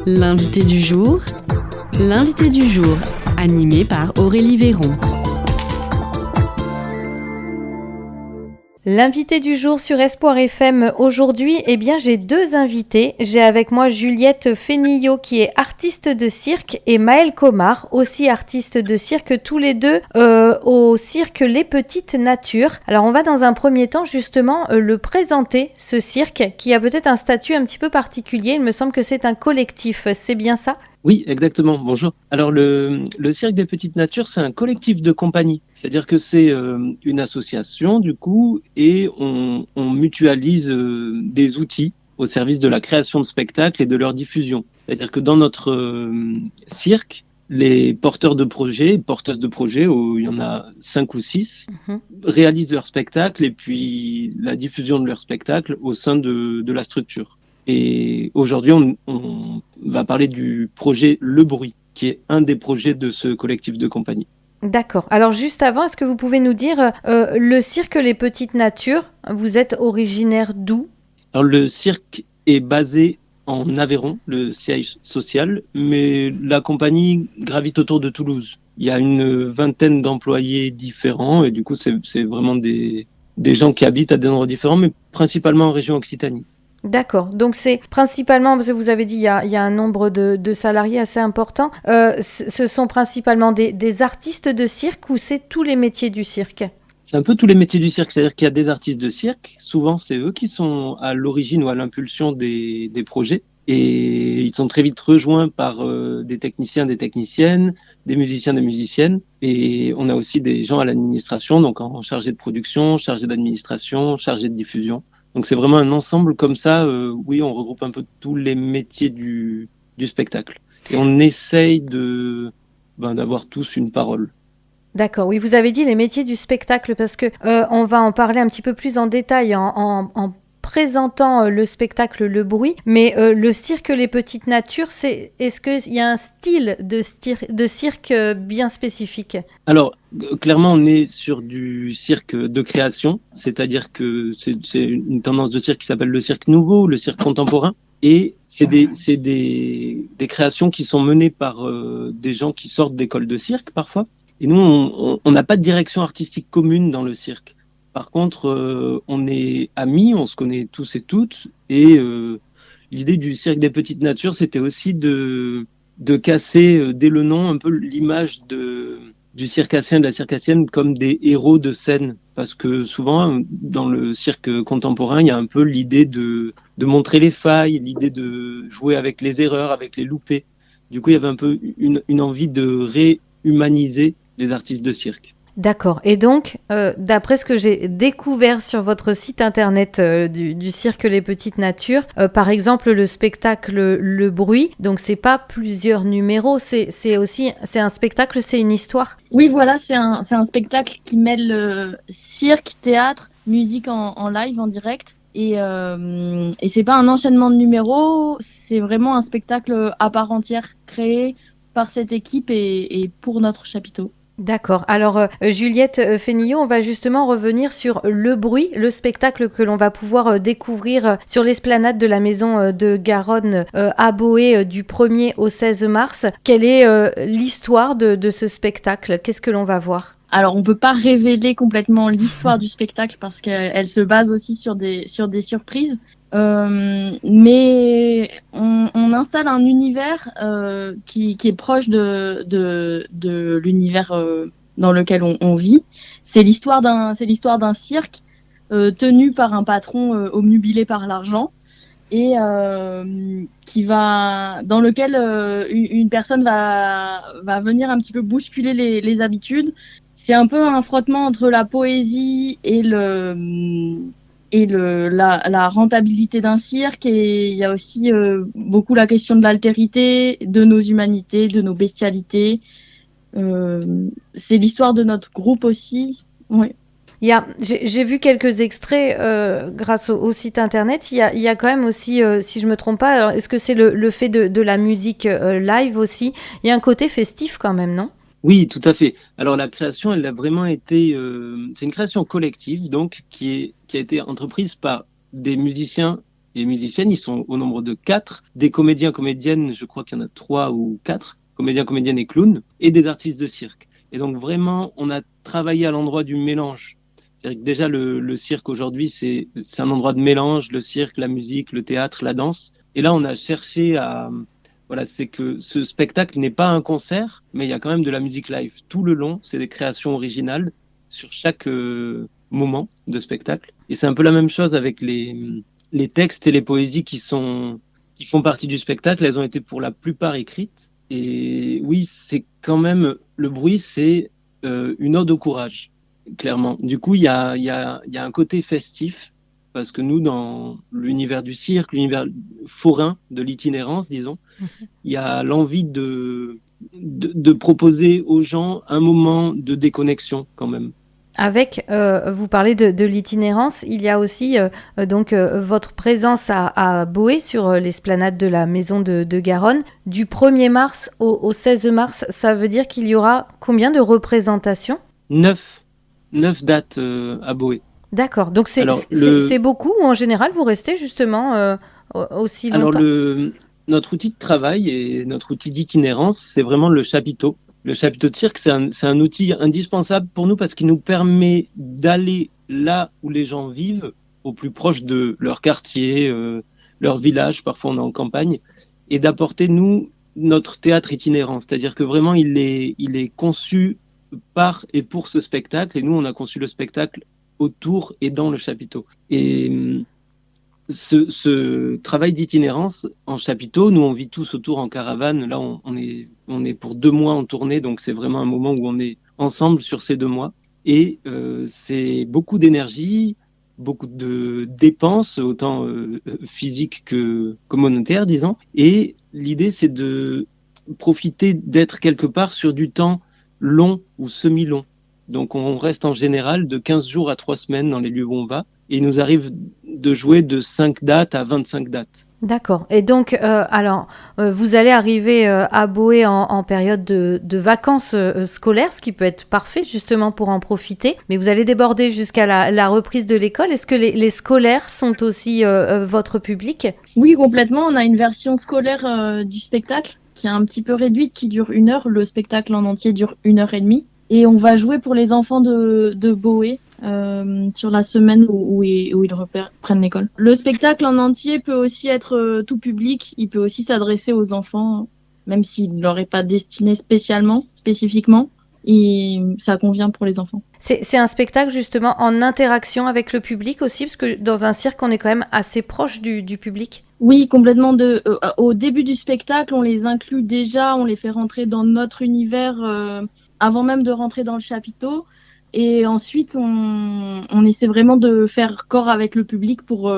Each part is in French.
L'invité du jour, animé par Aurélie Véron. L'invité du jour sur Espoir FM aujourd'hui, j'ai deux invités. J'ai avec moi Juliette Fénillot qui est artiste de cirque et Maëlle Comard, aussi artiste de cirque, tous les deux au cirque Les Petites Natures. Alors on va dans un premier temps justement le présenter, ce cirque qui a peut-être un statut un petit peu particulier. Il me semble que c'est un collectif, c'est bien ça ? Oui, exactement. Bonjour. Alors, le Cirque des Petites Natures, c'est un collectif de compagnie. C'est-à-dire que c'est une association, du coup, et on mutualise des outils au service de la création de spectacles et de leur diffusion. C'est-à-dire que dans notre cirque, les porteuses de projets, il y en a 5 ou 6, réalisent leurs spectacles et puis la diffusion de leurs spectacles au sein de la structure. Et aujourd'hui, on va parler du projet Le Bruit, qui est un des projets de ce collectif de compagnie. D'accord. Alors juste avant, est-ce que vous pouvez nous dire, le cirque Les Petites Natures, vous êtes originaire d'où ? Alors le cirque est basé en Aveyron, le siège social, mais la compagnie gravite autour de Toulouse. Il y a une vingtaine d'employés différents et du coup, c'est vraiment des gens qui habitent à des endroits différents, mais principalement en région Occitanie. D'accord, donc c'est principalement, parce que vous avez dit il y a un nombre de salariés assez important, ce sont principalement des artistes de cirque ou c'est tous les métiers du cirque ? C'est un peu tous les métiers du cirque, c'est-à-dire qu'il y a des artistes de cirque, souvent c'est eux qui sont à l'origine ou à l'impulsion des projets, et ils sont très vite rejoints par des techniciens, des techniciennes, des musiciens, des musiciennes, et on a aussi des gens à l'administration, donc en chargé de production, chargé d'administration, chargé de diffusion. Donc c'est vraiment un ensemble comme ça, oui, on regroupe un peu tous les métiers du spectacle. Et on essaye d'avoir tous une parole. D'accord, oui, vous avez dit les métiers du spectacle parce que on va en parler un petit peu plus en détail en présentant le spectacle Le Bruit, mais le cirque Les Petites Natures, est-ce qu'il y a un style de cirque bien spécifique ? Alors, clairement, on est sur du cirque de création, c'est-à-dire que c'est une tendance de cirque qui s'appelle le cirque nouveau, le cirque contemporain, et c'est des créations qui sont menées par des gens qui sortent d'écoles de cirque parfois. Et nous, on n'a pas de direction artistique commune dans le cirque. Par contre, on est amis, on se connaît tous et toutes, et l'idée du cirque des Petites Natures, c'était aussi de casser, dès le nom, un peu l'image du circassien et de la circassienne comme des héros de scène. Parce que souvent, dans le cirque contemporain, il y a un peu l'idée de montrer les failles, l'idée de jouer avec les erreurs, avec les loupés. Du coup, il y avait un peu une envie de réhumaniser les artistes de cirque. D'accord. Et donc, d'après ce que j'ai découvert sur votre site internet du cirque Les Petites Natures, par exemple le spectacle Le Bruit, donc c'est pas plusieurs numéros, c'est un spectacle, c'est une histoire. Oui, voilà, c'est un spectacle qui mêle cirque, théâtre, musique en live, en direct. Et c'est pas un enchaînement de numéros, c'est vraiment un spectacle à part entière créé par cette équipe et pour notre chapiteau. D'accord. Alors, Juliette Fénillot, on va justement revenir sur Le Bruit, le spectacle que l'on va pouvoir découvrir sur l'esplanade de la Maison de Garonne à Boë du 1er au 16 mars. Quelle est l'histoire de ce spectacle ? Qu'est-ce que l'on va voir ? Alors, on peut pas révéler complètement l'histoire du spectacle parce qu'elle se base aussi sur des surprises. Mais on installe un univers qui est proche de l'univers dans lequel on vit. C'est l'histoire d'un cirque tenu par un patron obnubilé par l'argent et dans lequel une personne va venir un petit peu bousculer les habitudes. C'est un peu un frottement entre la poésie et la rentabilité d'un cirque, et il y a aussi beaucoup la question de l'altérité, de nos humanités, de nos bestialités. C'est l'histoire de notre groupe aussi. Oui. J'ai vu quelques extraits grâce au site internet. Il y a quand même aussi, si je me trompe pas, alors, est-ce que c'est le fait de la musique live aussi ? Il y a un côté festif quand même, non ? Oui, tout à fait. Alors la création, elle a vraiment été, c'est une création collective, donc qui a été entreprise par des musiciens et musiciennes, ils sont au nombre de 4. Des comédiens, comédiennes, je crois qu'il y en a 3 ou 4, comédiens, comédiennes et clowns, et des artistes de cirque. Et donc vraiment, on a travaillé à l'endroit du mélange. C'est-à-dire que déjà, le cirque aujourd'hui, c'est un endroit de mélange, le cirque, la musique, le théâtre, la danse. Et là, on a cherché à... Voilà, c'est que ce spectacle n'est pas un concert, mais il y a quand même de la musique live. Tout le long, c'est des créations originales sur chaque moment de spectacle. Et c'est un peu la même chose avec les textes et les poésies qui font partie du spectacle. Elles ont été pour la plupart écrites. Et oui, c'est quand même, le bruit, c'est une ode au courage, clairement. Du coup, il y a un côté festif, parce que nous, dans l'univers du cirque, l'univers forain de l'itinérance, disons, il y a l'envie de proposer aux gens un moment de déconnexion quand même. Avec, vous parlez de l'itinérance, il y a aussi votre présence à Boé sur l'esplanade de la Maison de Garonne. Du 1er mars au 16 mars, ça veut dire qu'il y aura combien de représentations ? 9 dates à Boé. D'accord, donc c'est beaucoup ou en général vous restez justement aussi longtemps ? Alors notre outil de travail et notre outil d'itinérance, c'est vraiment le chapiteau. Le chapiteau de cirque, c'est un outil indispensable pour nous parce qu'il nous permet d'aller là où les gens vivent, au plus proche de leur quartier, leur village, parfois on est en campagne, et d'apporter, nous, notre théâtre itinérant. C'est-à-dire que vraiment, il est conçu par et pour ce spectacle, et nous, on a conçu le spectacle autour et dans le chapiteau. Et ce travail d'itinérance en chapiteau, nous on vit tous autour en caravane. Là on est pour 2 mois en tournée, donc c'est vraiment un moment où on est ensemble sur ces 2 mois. Et c'est beaucoup d'énergie, beaucoup de dépenses, autant physiques que monétaires, disons. Et l'idée c'est de profiter d'être quelque part sur du temps long ou semi-long. Donc on reste en général de 15 jours à 3 semaines dans les lieux où on va. Et il nous arrive de jouer de 5 dates à 25 dates. D'accord. Et donc, vous allez arriver à Boé en période de vacances scolaires, ce qui peut être parfait justement pour en profiter. Mais vous allez déborder jusqu'à la reprise de l'école. Est-ce que les scolaires sont aussi votre public ? Oui, complètement. On a une version scolaire du spectacle qui est un petit peu réduite, qui dure 1 heure. Le spectacle en entier dure 1h30. Et on va jouer pour les enfants de Boé sur la semaine où ils reprennent l'école. Le spectacle en entier peut aussi être tout public. Il peut aussi s'adresser aux enfants, même s'il ne leur est pas destiné spécifiquement. Et ça convient pour les enfants. C'est un spectacle justement en interaction avec le public aussi, parce que dans un cirque, on est quand même assez proche du public. Oui, complètement. Au début du spectacle, on les inclut déjà, on les fait rentrer dans notre univers avant même de rentrer dans le chapiteau. Et ensuite, on essaie vraiment de faire corps avec le public pour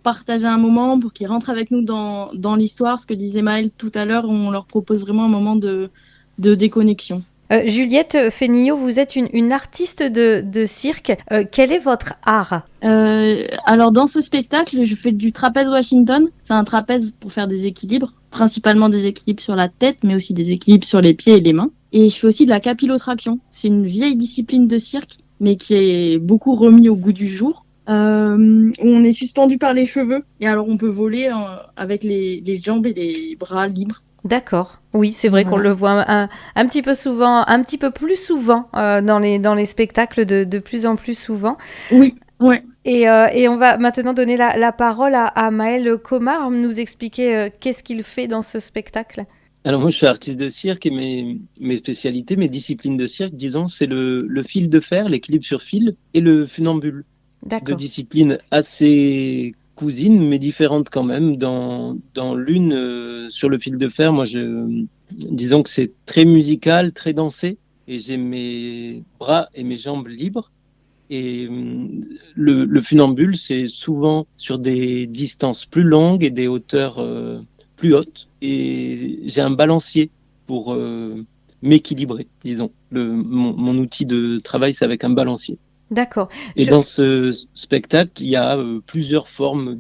partager un moment, pour qu'ils rentrent avec nous dans l'histoire. Ce que disait Maëlle tout à l'heure, on leur propose vraiment un moment de déconnexion. Juliette Fénillot, vous êtes une artiste de cirque. Quel est votre art ? Alors dans ce spectacle, je fais du trapèze Washington. C'est un trapèze pour faire des équilibres, principalement des équilibres sur la tête, mais aussi des équilibres sur les pieds et les mains. Et je fais aussi de la capillotraction. C'est une vieille discipline de cirque, mais qui est beaucoup remis au goût du jour. Où on est suspendu par les cheveux. Et alors on peut voler avec les jambes et les bras libres. D'accord. Oui, c'est vrai qu'on le voit un petit peu plus souvent dans les spectacles de plus en plus souvent. Oui, ouais. Et on va maintenant donner la parole à Maëlle Comard, nous expliquer qu'est-ce qu'il fait dans ce spectacle. Alors moi je suis artiste de cirque et mes spécialités, mes disciplines de cirque, disons, c'est le fil de fer, l'équilibre sur fil et le funambule. D'accord. Deux disciplines assez cousines mais différentes quand même. Dans l'une, sur le fil de fer, moi disons que c'est très musical, très dansé et j'ai mes bras et mes jambes libres. Et le funambule, c'est souvent sur des distances plus longues et des hauteurs plus hautes. Et j'ai un balancier pour m'équilibrer, disons. Mon outil de travail, c'est avec un balancier. D'accord. Et dans ce spectacle, il y a plusieurs formes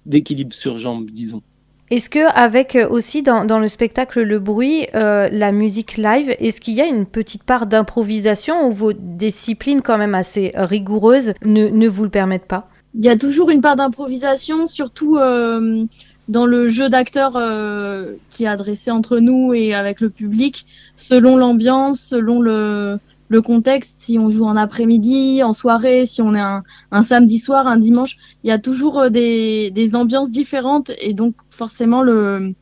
d'équilibre sur jambes, disons. Est-ce que avec aussi dans le spectacle Le Bruit, la musique live, est-ce qu'il y a une petite part d'improvisation ou vos disciplines quand même assez rigoureuses ne vous le permettent pas ? Il y a toujours une part d'improvisation, surtout dans le jeu d'acteurs qui est adressé entre nous et avec le public, selon l'ambiance, selon le contexte. Si on joue en après-midi, en soirée, si on est un samedi soir, un dimanche, il y a toujours des ambiances différentes et donc forcément le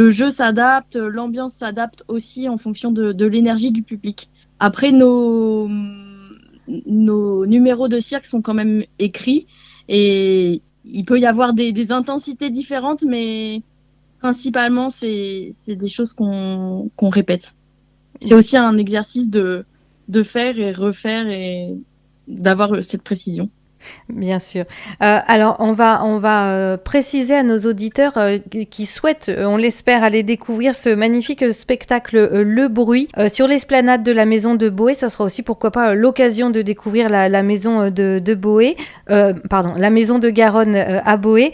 jeu s'adapte, l'ambiance s'adapte aussi en fonction de l'énergie du public. Après, nos numéros de cirque sont quand même écrits et il peut y avoir des intensités différentes, mais principalement, c'est des choses qu'on répète. C'est aussi un exercice de faire et refaire et d'avoir cette précision. Bien sûr. Alors, on va préciser à nos auditeurs qui souhaitent, on l'espère, aller découvrir ce magnifique spectacle Le Bruit sur l'esplanade de la Maison de Boé. Ça sera aussi, pourquoi pas, l'occasion de découvrir la Maison de Boé, la Maison de Garonne à Boé.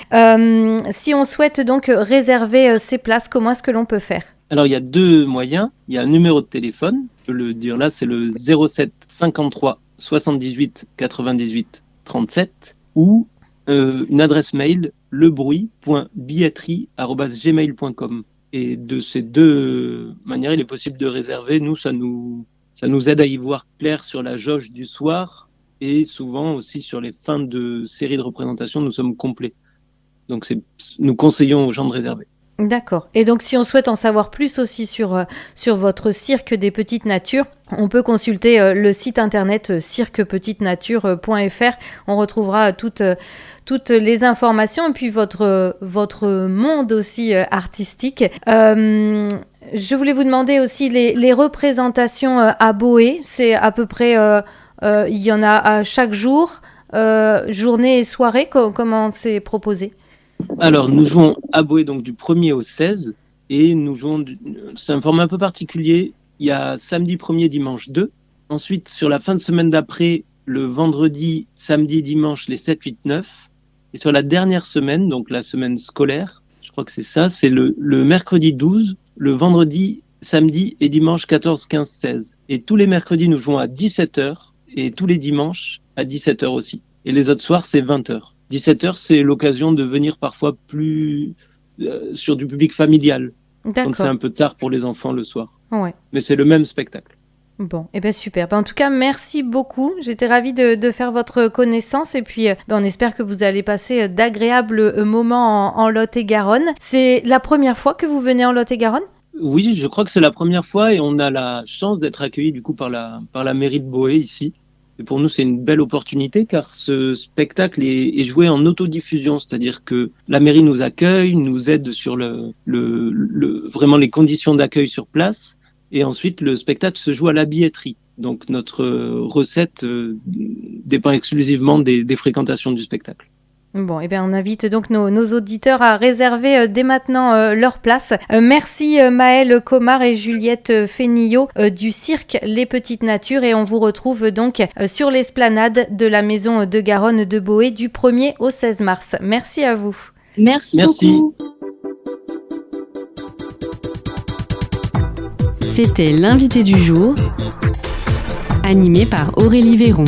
Si on souhaite donc réserver ces places, comment est-ce que l'on peut faire ? Alors, il y a 2 moyens. Il y a un numéro de téléphone, je peux le dire là, c'est le 07 53 78 98 37 ou une adresse mail lebruit.billetterie@gmail.com. Et de ces 2 manières, il est possible de réserver. Nous, ça nous aide à y voir clair sur la jauge du soir et souvent aussi sur les fins de séries de représentation, nous sommes complets. Donc nous conseillons aux gens de réserver. D'accord. Et donc, si on souhaite en savoir plus aussi sur votre cirque des petites natures, on peut consulter le site internet cirquepetitesnatures.fr. On retrouvera toutes les informations et puis votre monde aussi artistique. Je voulais vous demander aussi les représentations à Boé. C'est à peu près, il y en a à chaque jour, journée et soirée. Comment c'est proposé ? Alors, nous jouons à Boé donc du 1er au 16 et nous jouons, c'est un format un peu particulier. Il y a samedi 1er, dimanche 2. Ensuite, sur la fin de semaine d'après, le vendredi, samedi, dimanche, les 7, 8, 9. Et sur la dernière semaine, donc la semaine scolaire, je crois que c'est ça, c'est le mercredi 12, le vendredi, samedi et dimanche 14, 15, 16. Et tous les mercredis, nous jouons à 17h et tous les dimanches à 17h aussi. Et les autres soirs, c'est 20h. 17h, c'est l'occasion de venir parfois plus sur du public familial. D'accord. Donc c'est un peu tard pour les enfants le soir. Ouais. Mais c'est le même spectacle. Bon, et bien super. En tout cas, merci beaucoup. J'étais ravie de faire votre connaissance et puis on espère que vous allez passer d'agréables moments en Lot-et-Garonne. C'est la première fois que vous venez en Lot-et-Garonne ? Oui, je crois que c'est la première fois et on a la chance d'être accueillis du coup par la mairie de Boé ici. Et pour nous, c'est une belle opportunité car ce spectacle est joué en autodiffusion, c'est-à-dire que la mairie nous accueille, nous aide sur vraiment les conditions d'accueil sur place, et ensuite le spectacle se joue à la billetterie. Donc notre recette dépend exclusivement des fréquentations du spectacle. Bon, et bien on invite donc nos auditeurs à réserver dès maintenant leur place. Merci Maëlle Comard et Juliette Fénillot du cirque Les Petites Natures et on vous retrouve donc sur l'esplanade de la Maison de Garonne de Boé du 1er au 16 mars. Merci à vous. Merci beaucoup. C'était l'invité du jour, animé par Aurélie Véron.